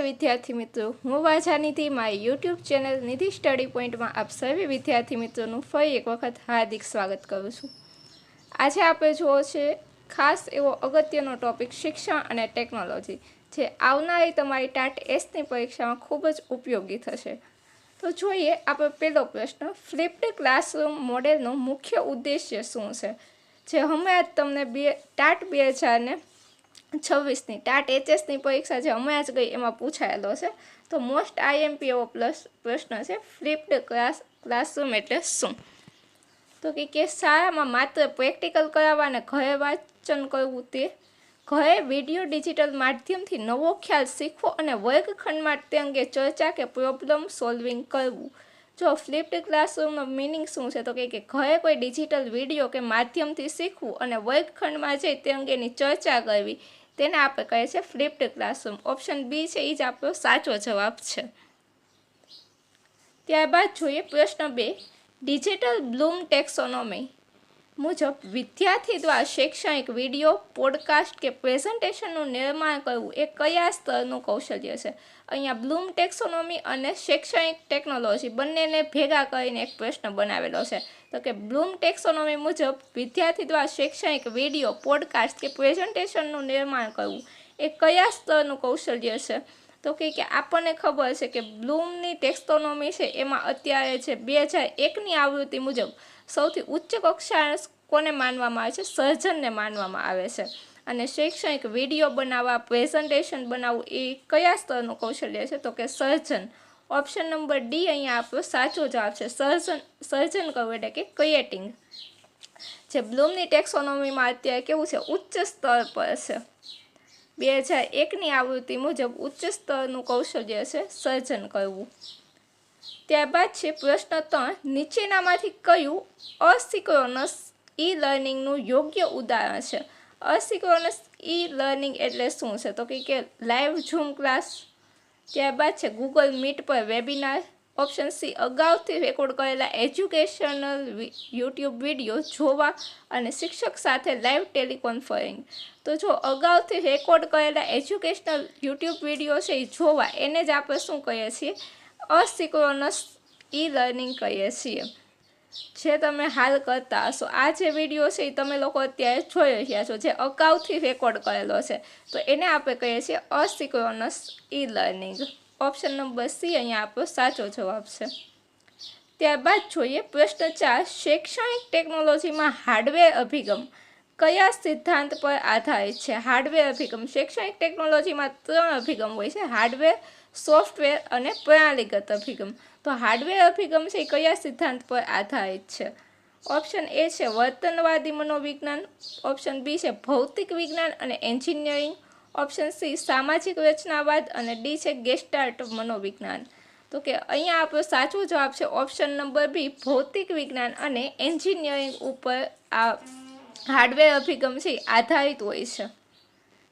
विद्यार्थी मित्रों, हूँ वाझा निधि मारी यूट्यूब चेनल निधि स्टडी पॉइंट में आप सभी विद्यार्थी मित्रों फरी एक वखत हार्दिक स्वागत करूँ छूँ। आज आप जुओ छे खास एवो अगत्यनो टॉपिक शिक्षण और टेक्नोलॉजी जे आवनारी तमारी टाट एसनी परीक्षा में खूब ज उपयोगी थशे। तो जोईए आप पहलो प्रश्न, फ्लिप्ड क्लासरूम मॉडलनो मुख्य उद्देश्य शुं छे? जे हमें तमने टाट 2026 टाट एचएसनी परीक्षा जो हमें ज गई एम पूछायेलो है। तो मोस्ट आईएमपी एवो प्लस प्रश्न है, फ्लिप्ड क्लासरूम एटले शुं? तो कि शाळा में मात्र प्रेक्टिकल करावा ने घरे वांचन करवुं ते घरे विडियो डिजिटल माध्यम थी नवो ख्याल शीखवो और वर्गखंड में ते अंगे चर्चा के प्रॉब्लम सॉल्विंग करवुं। जो फ्लिप्ड क्लासरूम मीनिंग शुं छे? तो कि घरे कोई डिजिटल विडियो के माध्यम थी शीखवुं और वर्गखंड में जई ते अंगेनी चर्चा करवी तेने आपणे कहे छे फ्लिप्ड क्लासरूम। ऑप्शन बी छे ई ज आपणो साचो जवाब छे। त्यारबाद जोईए प्रश्न 2, डिजिटल ब्लूम टेक्सोनोमी मुजब विद्यार्थी द्वारा शैक्षणिक विडियो पॉडकास्ट के प्रेजेंटेशनનું निर्माण करવું એ કયા સ્તરનું કૌશલ્ય છે? અહીંયા બ્લૂમ ટેક્સોનોમી અને શૈક્ષણિક ટેકનોલોજી બંનેને ભેગા કરીને એક પ્રશ્ન બનાવેલો છે। તો કે બ્લૂમ ટેક્સોનોમી મુજબ વિદ્યાર્થી દ્વારા શૈક્ષણિક વિડિયો પોડકાસ્ટ કે પ્રેઝન્ટેશનનું નિર્માણ કરવું એ કયા સ્તરનું કૌશલ્ય છે? તો કે આપણને ખબર છે કે બ્લૂમની ટેક્સોનોમી છે એમાં અત્યારે છે 2001ની આવૃત્તિ મુજબ સૌથી ઉચ્ચ કક્ષા કોને માનવામાં આવે છે? સર્જનને માનવામાં આવે છે। અને શૈક્ષણિક વિડીયો બનાવવા પ્રેઝન્ટેશન બનાવવું એ કયા સ્તરનું કૌશલ્ય છે? તો કે સર્જન। ઓપ્શન નંબર ડી અહીંયા આપણો સાચો જવાબ છે। સર્જન કરવું એટલે કે ક્રિએટિંગ જે બ્લૂમની ટેક્સોનોમીમાં અત્યારે કેવું છે? ઉચ્ચ સ્તર પર છે। 2001ની આવૃત્તિ મુજબ ઉચ્ચ સ્તરનું કૌશલ્ય છે સર્જન કરવું। ત્યારબાદ છે પ્રશ્ન 3, નીચેનામાંથી કયું અસિંક્રોનસ ઈ લર્નિંગનું યોગ્ય ઉદાહરણ છે? અસિંક્રોનસ ઈ લર્નિંગ એટલે શું છે? તો કે લાઈવ ઝૂમ ક્લાસ, ત્યારબાદ છે ગૂગલ મીટ પર વેબિનાર, ઓપ્શન સી અગાઉથી રેકોર્ડ કરેલા એજ્યુકેશનલ યુટ્યુબ વિડીયો જોવા અને શિક્ષક સાથે લાઈવ ટેલિકોન્ફરન્સિંગ। તો જો અગાઉથી રેકોર્ડ કરેલા એજ્યુકેશનલ યુટ્યુબ વિડીયો છે એ જોવા એને જ આપણે શું કહીએ છીએ? અસિંક્રોનસ ઈ લર્નિંગ કહીએ છીએ। જે તમે હાલ કરતા હશો આ જે વિડીયો છે એ તમે લોકો અત્યારે જોઈ રહ્યા છો જે અગાઉથી રેકોર્ડ કરેલો છે તો એને આપણે કહીએ છીએ asynchronous E learning. Option number C અહીંયા આપણો સાચો જવાબ છે। ત્યારબાદ જોઈએ પ્રશ્ન 4, શૈક્ષણિક ટેકનોલોજીમાં હાર્ડવેર અભિગમ કયા સિદ્ધાંત પર આધારિત છે? હાર્ડવેર અભિગમ શૈક્ષણિક ટેકનોલોજીમાં 3 અભિગમ હોય છે, હાર્ડવેર, સોફ્ટવેર અને પ્રણાલીગત અભિગમ। તો હાર્ડવેર અભિગમ છે એ કયા સિદ્ધાંત પર આધારિત છે? ઓપ્શન એ છે વર્તનવાદી મનોવિજ્ઞાન, ઓપ્શન બી છે ભૌતિક વિજ્ઞાન અને એન્જિનિયરિંગ, ઓપ્શન સી સામાજિક રચનાવાદ અને ડી છે ગેસ્ટાલ્ટ મનોવિજ્ઞાન। તો કે અહીંયા આપણો સાચો જવાબ છે ઓપ્શન નંબર બી ભૌતિક વિજ્ઞાન અને એન્જિનિયરિંગ ઉપર આ હાર્ડવેર અભિગમ છે આધારિત હોય છે।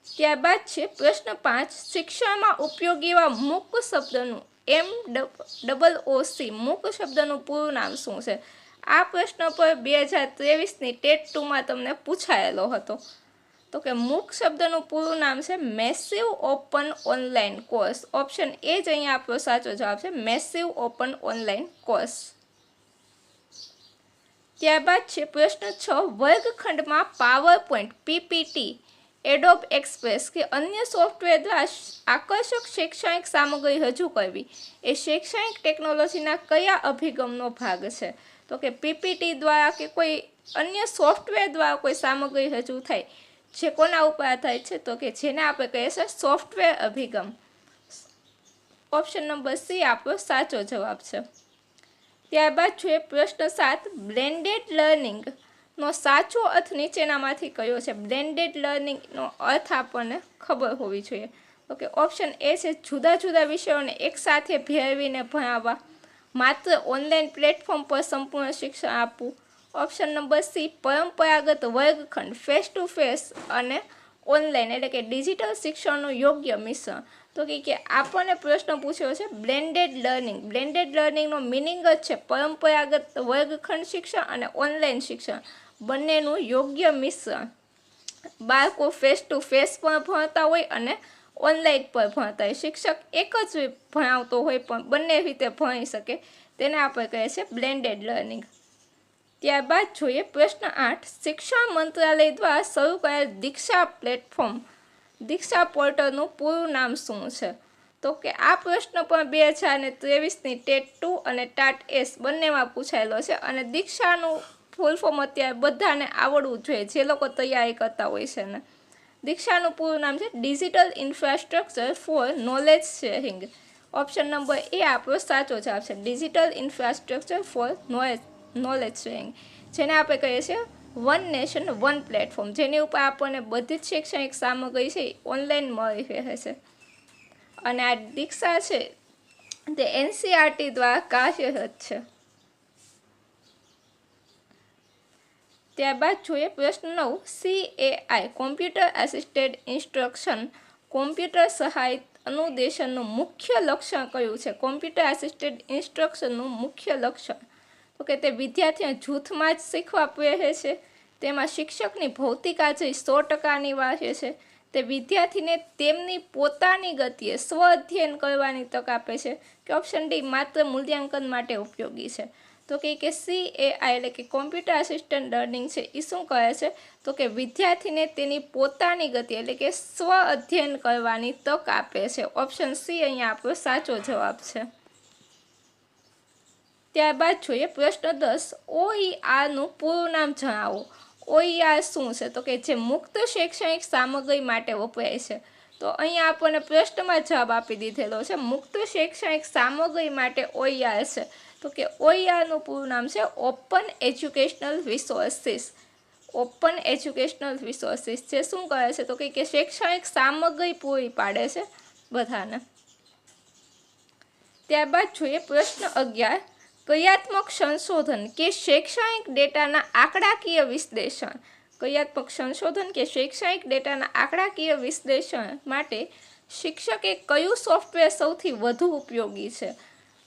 ત્યારબાદ છે પ્રશ્ન 5, શિક્ષણમાં ઉપયોગી એવા મૂક શબ્દનું MOOC મૂક શબ્દનું પૂરું નામ શું છે? આ પ્રશ્ન પર 2023ની ટેટ 2માં તમને પૂછાયેલો હતો। તો કે મૂક શબ્દનું પૂરું નામ છે massive open online course. Option A જ અહીંયા આપણો સાચો જવાબ છે મેસિવ ઓપન ઓનલાઈન કોર્સ। ત્યારબાદ છે પ્રશ્ન 6, વર્ગખંડમાં પાવરપોઈન્ટ, પીપીટી, એડોબ એક્સપ્રેસ કે અન્ય સોફ્ટવેર દ્વારા આકર્ષક શૈક્ષણિક સામગ્રી રજૂ કરવી એ શૈક્ષણિક ટેકનોલોજીના કયા અભિગમનો ભાગ છે? તો કે પીપીટી દ્વારા કે કોઈ અન્ય સોફ્ટવેર દ્વારા કોઈ સામગ્રી રજૂ થાય જે કોના ઉપર આધારિત છે? તો કે જેને આપણે કહીએ છીએ સોફ્ટવેર અભિગમ। ઓપ્શન નંબર સી આપણો સાચો જવાબ છે। ત્યારબાદ જોઈએ પ્રશ્ન 7, બ્લેન્ડેડ લર્નિંગનો સાચો અર્થ નીચેનામાંથી કયો છે? બ્લેન્ડેડ લર્નિંગનો અર્થ આપણને ખબર હોવી જોઈએ। તો કે ઓપ્શન એ છે જુદા જુદા વિષયોને એકસાથે ભેળવીને ભણાવવા, માત્ર ઓનલાઈન પ્લેટફોર્મ પર સંપૂર્ણ શિક્ષણ આપવું, ઓપ્શન નંબર સી પરંપરાગત વર્ગખંડ ફેસ ટુ ફેસ અને ઓનલાઈન એટલે કે ડિજિટલ શિક્ષણનું યોગ્ય મિશ્રણ। તો કે આપણને પ્રશ્ન પૂછ્યો છે બ્લેન્ડેડ લર્નિંગ। બ્લેન્ડેડ લર્નિંગનો મિનિંગ જ છે પરંપરાગત વર્ગખંડ શિક્ષણ અને ઓનલાઈન શિક્ષણ બંનેનું યોગ્ય મિશ્રણ। બાળકો ફેસ ટુ ફેસ પણ ભણતા હોય અને ઓનલાઈન પર ભણતા હોય, શિક્ષક એક જ ભણાવતો હોય પણ બંને રીતે ભણી શકે, તેને આપણે કહીએ છીએ બ્લેન્ડેડ લર્નિંગ. ત્યારબાદ જોઈએ પ્રશ્ન 8. શિક્ષણ મંત્રાલય દ્વારા શરૂ કરાયેલ દીક્ષા પ્લેટફોર્મ, દીક્ષા પોર્ટલનું પૂરું નામ શું છે? તો કે આ પ્રશ્ન પણ 2023ની ટેટ 2 અને ટાટ એસ બંનેમાં પૂછાયેલો છે અને દીક્ષાનું ફૂલ ફોર્મ અત્યારે બધાને આવડવું જોઈએ જે લોકો તૈયારી કરતા હોય છે ને. દીક્ષાનું પૂરું નામ છે digital infrastructure for knowledge sharing. Option number A આપણો સાચો જવાબ છે, digital infrastructure for knowledge sharing, જેને આપણે કહીએ છીએ વન નેશન વન પ્લેટફોર્મ, જેની ઉપર આપણને બધી જ શૈક્ષણિક સામગ્રી છે ઓનલાઈન મળી રહે છે. અને આ દીક્ષા છે તે એનસીઆરટી દ્વારા કાર્યરત છે. ત્યારબાદ જોઈએ પ્રશ્ન 9. CAI computer assisted instruction, computer સહાયિત અનુદેશનનું મુખ્ય લક્ષણ કયું છે? કોમ્પ્યુટર આસિસ્ટેડ ઇન્સ્ટ્રક્શનનું મુખ્ય લક્ષણ તો કે તે વિદ્યાર્થીઓને જૂથમાં જ શીખવા પ્રેરે છે, તેમાં શિક્ષકની ભૌતિક હાજરી 100% વાહે છે, તે વિદ્યાર્થીને તેમની પોતાની ગતિએ સ્વ અધ્યયન કરવાની તક આપે છે, કે ઓપ્શન ડી માત્ર મૂલ્યાંકન માટે ઉપયોગી છે? તો કે CAI એટલે કે કોમ્પ્યુટર આસિસ્ટન્ટ લર્નિંગ છે એ શું કરે છે? તો કે વિદ્યાર્થીને તેની પોતાની ગતિ એટલે કે સ્વ અધ્યયન કરવાની તક આપે છે. ઓપ્શન સી અહીંયા આપણો સાચો જવાબ છે. ત્યારબાદ જોઈએ પ્રશ્ન 10. OERનું પૂરું નામ જણાવો. OER શું છે? તો કે જે મુક્ત શૈક્ષણિક સામગ્રી માટે વપરાય છે. તો અહીંયા આપણને પ્રશ્નમાં જવાબ આપી દીધેલો છે, મુક્ત શૈક્ષણિક સામગ્રી માટે OER છે. તો કે OERનું પૂરું નામ છે open educational resources. Open educational resources જે શું કરે છે? તો કે શૈક્ષણિક સામગ્રી પૂરી પાડે છે બધાને. ત્યારબાદ જોઈએ પ્રશ્ન 11. ક્રિયાત્મક સંશોધન કે શૈક્ષણિક ડેટાના આંકડાકીય વિશ્લેષણ, ક્રિયાત્મક સંશોધન કે શૈક્ષણિક ડેટાના આંકડાકીય વિશ્લેષણ માટે શિક્ષકે કયું સોફ્ટવેર સૌથી વધુ ઉપયોગી છે?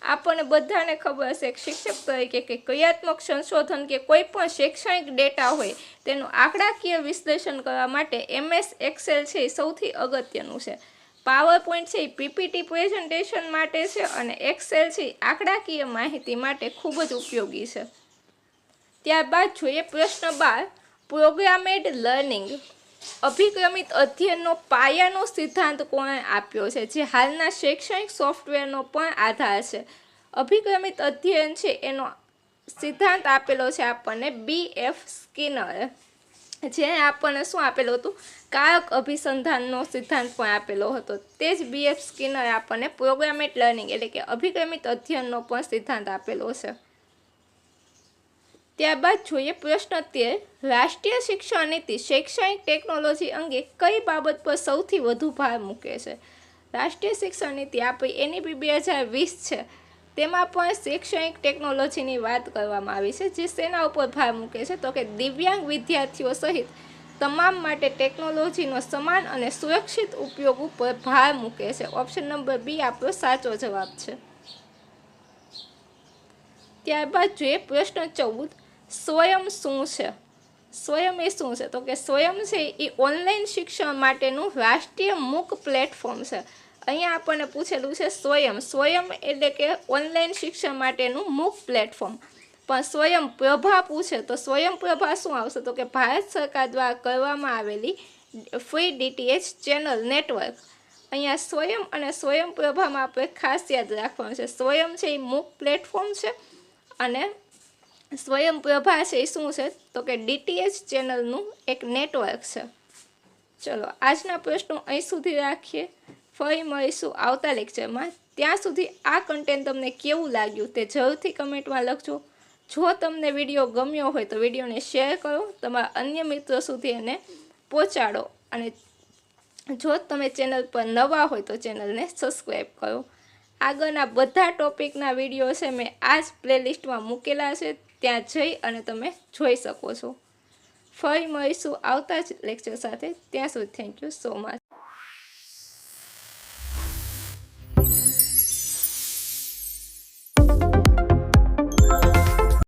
આપણને બધાને ખબર છે કે શિક્ષક તરીકે કે ક્રિયાત્મક સંશોધન કે કોઈ પણ શૈક્ષણિક ડેટા હોય તેનું આંકડાકીય વિશ્લેષણ કરવા માટે MS એક્સેલ છે એ સૌથી અગત્યનું છે. પાવરપોઈન્ટ છે એ PPT પ્રેઝન્ટેશન માટે છે અને એક્સેલ છે આંકડાકીય માહિતી માટે ખૂબ જ ઉપયોગી છે. ત્યારબાદ જોઈએ પ્રશ્ન 12. પ્રોગ્રામેડ લર્નિંગ, અભિક્રમિત અધ્યયનનો પાયાનો સિદ્ધાંત કોણે આપ્યો છે, જે હાલના શૈક્ષણિક સોફ્ટવેરનો પણ આધાર છે? અભિક્રમિત અધ્યયન છે એનો સિદ્ધાંત આપેલો છે આપણને BF સ્કિનરે, જેને આપણને શું આપેલું હતું? કારક અભિસંધાનનો સિદ્ધાંત પણ આપેલો હતો. તે જ BF સ્કિનરે આપણને પ્રોગ્રામેડ લર્નિંગ એટલે કે અભિક્રમિત અધ્યયનનો પણ સિદ્ધાંત આપેલો છે. ત્યારબાદ જોઈએ પ્રશ્ન 13. રાષ્ટ્રીય શિક્ષણ નીતિ શૈક્ષણિક ટેકનોલોજી અંગે કઈ બાબત પર સૌથી વધુ ભાર મૂકે છે? રાષ્ટ્રીય શિક્ષણ નીતિ આપણી NEP 2020 છે, તેમાં પણ શૈક્ષણિક ટેકનોલોજીની વાત કરવામાં આવી છે, જે શેના ઉપર ભાર મૂકે છે? તો કે દિવ્યાંગ વિદ્યાર્થીઓ સહિત તમામ માટે ટેકનોલોજીનો સમાન અને સુરક્ષિત ઉપયોગ ઉપર ભાર મૂકે છે. ઓપ્શન નંબર બી આપણો સાચો જવાબ છે. ત્યારબાદ જોઈએ પ્રશ્ન 14. સ્વયં શું છે? સ્વયં એ શું છે? તો કે સ્વયં છે એ ઓનલાઈન શિક્ષણ માટેનું રાષ્ટ્રીય મૂક પ્લેટફોર્મ છે. અહીંયા આપણને પૂછેલું છે સ્વયં. સ્વયં એટલે કે ઓનલાઈન શિક્ષણ માટેનું મૂક પ્લેટફોર્મ. પણ સ્વયં પ્રભા પૂછે તો સ્વયં પ્રભા શું આવશે? તો કે ભારત સરકાર દ્વારા કરવામાં આવેલી ફ્રી DTH ચેનલ નેટવર્ક. અહીંયા સ્વયં અને સ્વયં પ્રભામાં આપણે ખાસ યાદ રાખવાનું છે, સ્વયં છે એ મૂક પ્લેટફોર્મ છે અને સ્વયં પ્રભા છે એ શું છે? તો કે DTH ચેનલનું એક નેટવર્ક છે. ચલો આજના પ્રશ્નો અહીં સુધી રાખીએ, ફરી મળીશું આવતા લેક્ચરમાં. ત્યાં સુધી આ કન્ટેન્ટ તમને કેવું લાગ્યું તે જરૂરથી કમેન્ટમાં લખજો. જો તમને વિડીયો ગમ્યો હોય તો વિડીયોને શેર કરો, તમારા અન્ય મિત્રો સુધી એને પહોંચાડો અને જો તમે ચેનલ પર નવા હોય તો ચેનલને સબસ્ક્રાઈબ કરો. આગળના બધા ટોપિકના વિડીયો છે મેં આ જ પ્લેલિસ્ટમાં મૂકેલા છે, ત્યાં જઈ અને તમે જોઈ શકો છો. ફરી મળીશું આવતા જ લેક્ચર સાથે. ત્યાં સુધી થેન્ક યુ સો મચ.